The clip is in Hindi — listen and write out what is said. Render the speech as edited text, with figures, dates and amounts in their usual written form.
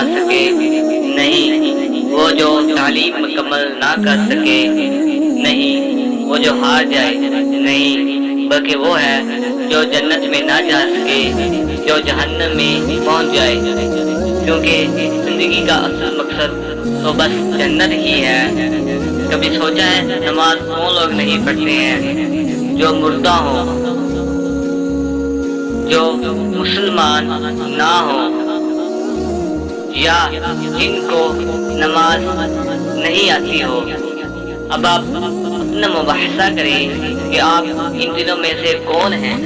सके, नहीं वो जो तालीम मुकम्मल ना कर सके, नहीं वो जो हार जाए, नहीं बल्कि वो है जो जन्नत में ना जा सके, जो जहन्नम में पहुंच जाए। क्योंकि जिंदगी का असल मकसद तो बस जन्नत ही है। कभी सोचा है नमाज वो लोग नहीं पढ़ते हैं जो मुर्दा हो, जो मुसलमान ना हो, या जिनको नमाज नहीं आती हो। अब आप अपना मुबाहिसा करें कि आप इन दिनों में से कौन हैं।